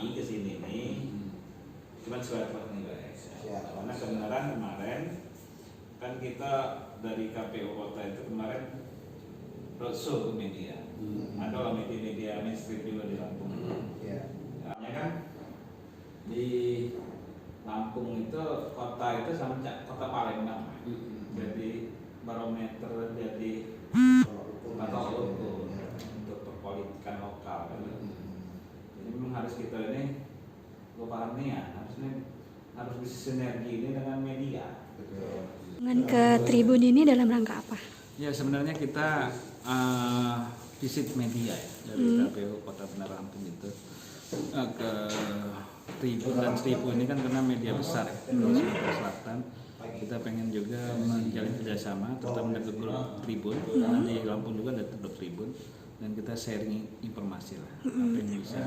kami ke sini nih cuma sebatas nih guys. Karena kebenaran kemarin kan kita dari KPU Kota itu kemarin roadshow ke media. Ada lah media-media mainstream juga di Lampung. Ya kan di Lampung itu kota itu sama kota Palembang. Jadi barometer, jadi tolak ukur untuk perpolitikan lokal. Jadi memang harus kita ini, gue paham nih ya, harus bersinergi ini dengan media. Dengan ke Tribun ini dalam rangka apa? Ya sebenarnya kita visit media ya dari KPU Kota Bandar Lampung itu ke Tribun, dan Tribun ini kan karena media besar ya di Sumatera Selatan. Kita pengen juga menjalin kerjasama terutama dengan grup Tribun, di Lampung juga ada grup Tribun, dan kita sharing informasi lah apa yang bisa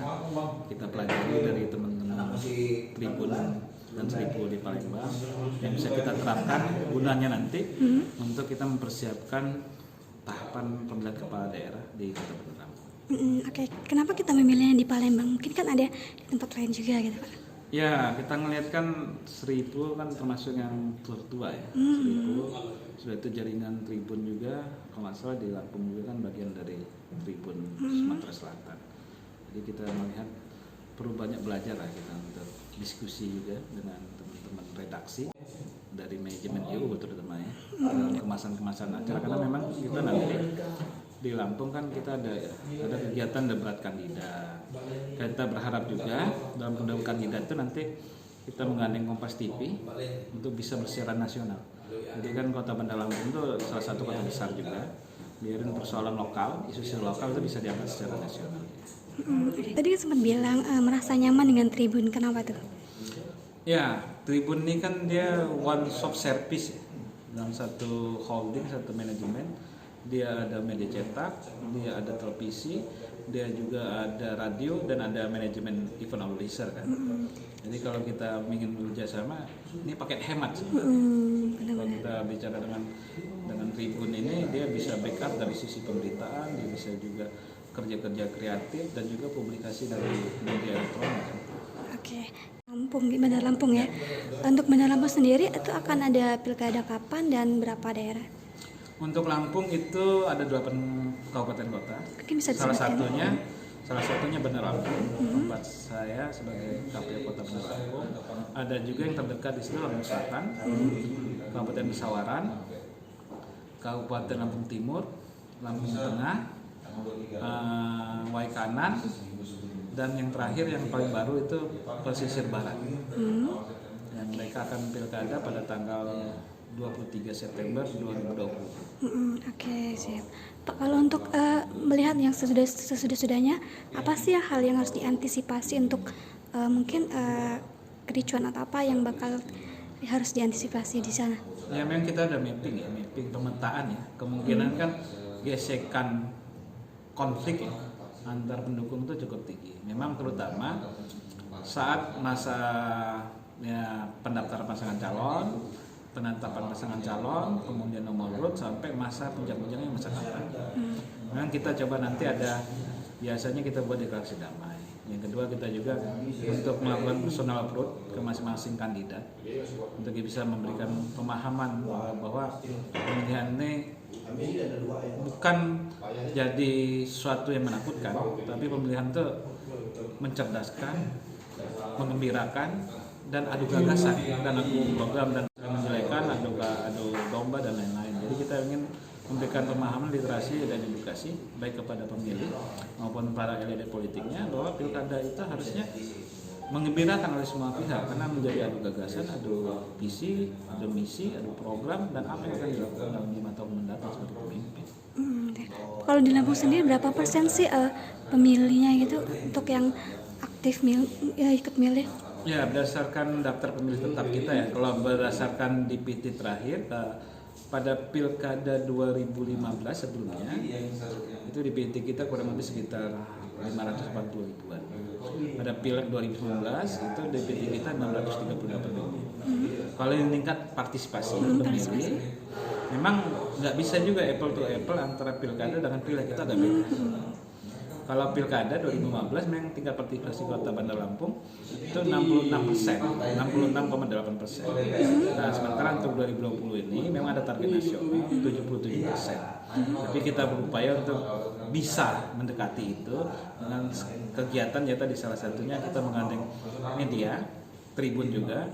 kita pelajari dari teman-teman Tribun dan Seribu di Palembang yang bisa kita terapkan gunanya nanti untuk kita mempersiapkan tahapan pemilihan kepala daerah di Kota Bandar Lampung. Oke, kenapa kita memilihnya di Palembang? Mungkin kan ada di tempat lain juga gitu Pak. Ya, kita ngelihat kan Seribu kan termasuk yang tertua ya. Seribu sudah itu jaringan Tribun juga, kalau nggak salah di Lampung juga kan bagian dari Tribun Sumatera Selatan. Jadi kita melihat perlu banyak belajar lah kita untuk diskusi juga dengan teman-teman redaksi dari manajemen IU terutama ya, kemasan-kemasan acara, karena memang kita nanti di Lampung kan kita ada kegiatan debat kandidat. Kita berharap juga dalam debat kandidat itu nanti kita menggandeng Kompas TV untuk bisa bersiaran nasional. Jadi kan Kota Bandar Lampung itu salah satu kota besar juga. Biarin persoalan lokal, isu-isu lokal itu bisa diangkat secara nasional. Tadi kan sempat bilang merasa nyaman dengan Tribun, kenapa tuh? Ya, Tribun ini kan dia one stop service ya. Dalam satu holding, satu manajemen. Dia ada media cetak, dia ada televisi, dia juga ada radio, dan ada manajemen event organizer kan. Jadi kalau kita ingin bekerjasama, ini paket hemat sih. Kalau kita bicara dengan Tribun ini, dia bisa backup dari sisi pemberitaan, dia bisa juga kerja-kerja kreatif dan juga publikasi dari media elektronik. Oke, Lampung, Bandar Lampung ya. Untuk Bandar Lampung sendiri itu akan ada pilkada kapan dan berapa daerah? Untuk Lampung itu ada 8 kabupaten kota. Mungkin bisa salah disebutkan. satunya Bandar Lampung, tempat saya sebagai KPU Kota Bandar Lampung. Ada juga yang terdekat di situ Lampung Selatan, Kabupaten Pesawaran, Kabupaten Lampung Timur, Lampung Tengah, Waikanan, dan yang terakhir yang paling baru itu Pesisir Barat. Yang mereka akan pilkada pada tanggal 23 September 2020. Oke, siap. Pak, kalau untuk melihat yang sesudahnya, apa sih hal yang harus diantisipasi untuk mungkin kericuan atau apa yang bakal harus diantisipasi di sana? Ya memang kita ada mapping pemetaan ya. Kemungkinan kan gesekan konflik ya, antar pendukung itu cukup tinggi. Memang terutama saat masa pendaftaran pasangan calon, penetapan pasangan calon, kemudian nomor urut sampai masa puncak-puncaknya masa kampanye. Memang kita coba nanti biasanya kita buat deklarasi damai. Yang kedua kita juga untuk melakukan personal approach ke masing-masing kandidat untuk bisa memberikan pemahaman bahwa pemilihan ini bukan jadi sesuatu yang menakutkan, tapi pemilihan itu mencerdaskan, mengembirakan, dan adu gagasan, dan adu program, dan menjelekan, adu domba, dan lain-lain. Jadi kita ingin memberikan pemahaman, literasi, dan edukasi baik kepada pemilih maupun para elit politiknya bahwa pilkada itu harusnya menggembirakan oleh semua pihak, karena menjadi adu gagasan, adu visi, adu misi, adu program, dan apa yang akan dilakukan dalam 5 tahun mendatang sebagai pemimpin. Kalau di Lampung sendiri berapa persen sih pemilihnya gitu untuk yang aktif ikut milih? Ya, berdasarkan daftar pemilih tetap kita ya. Kalau berdasarkan DPT terakhir pada pilkada 2015 sebelumnya, itu DPT kita kurang lebih sekitar 540 ribuan. Pada pileg 2019 itu DPT kita 638 ribu. Kalau ini tingkat partisipasi pemilih, memang nggak bisa juga apple to apple antara pilkada dengan pileg, kita agak beda. Kalau pilkada 2015 memang tingkat partisipasi Kota Bandar Lampung itu 66%, 66,8%. Nah, sementara untuk 2020 ini memang ada target nasional 77%. Tapi kita berupaya untuk bisa mendekati itu dengan kegiatan ya tadi salah satunya kita menggandeng media Tribun juga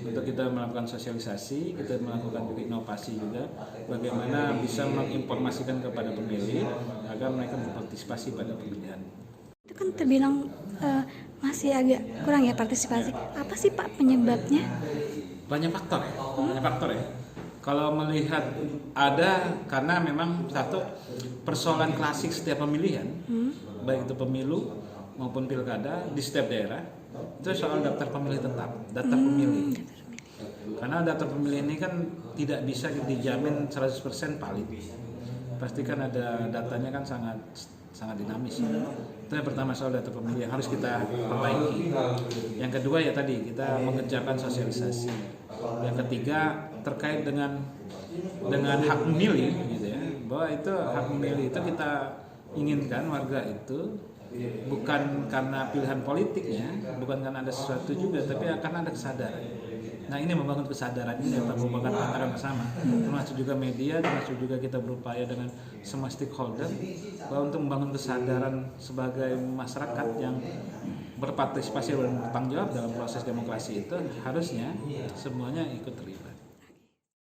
untuk kita melakukan sosialisasi, kita melakukan inovasi juga bagaimana bisa menginformasikan kepada pemilih agar mereka berpartisipasi pada pemilihan. Itu kan terbilang masih agak kurang ya partisipasi. Apa sih Pak penyebabnya? Banyak faktor ya. Kalau melihat ada karena memang satu persoalan klasik setiap pemilihan, baik itu pemilu maupun pilkada di setiap daerah, itu soal daftar pemilih tetap, daftar pemilih. Karena daftar pemilih ini kan tidak bisa dijamin 100% valid. Pasti kan ada datanya kan sangat dinamis. Itu yang pertama soal daftar pemilih yang harus kita perbaiki. Yang kedua ya tadi kita mengerjakan sosialisasi. Yang ketiga terkait dengan hak memilih gitu ya. Bahwa itu hak memilih itu kita inginkan warga itu bukan karena pilihan politiknya, bukan karena ada sesuatu juga, tapi akan ada kesadaran. Nah ini membangun kesadaran ini yang merupakan tantangan bersama, termasuk juga media, termasuk juga kita berupaya dengan semua stakeholder bahwa untuk membangun kesadaran sebagai masyarakat yang berpartisipasi dan bertanggung jawab dalam proses demokrasi itu harusnya semuanya ikut terlibat.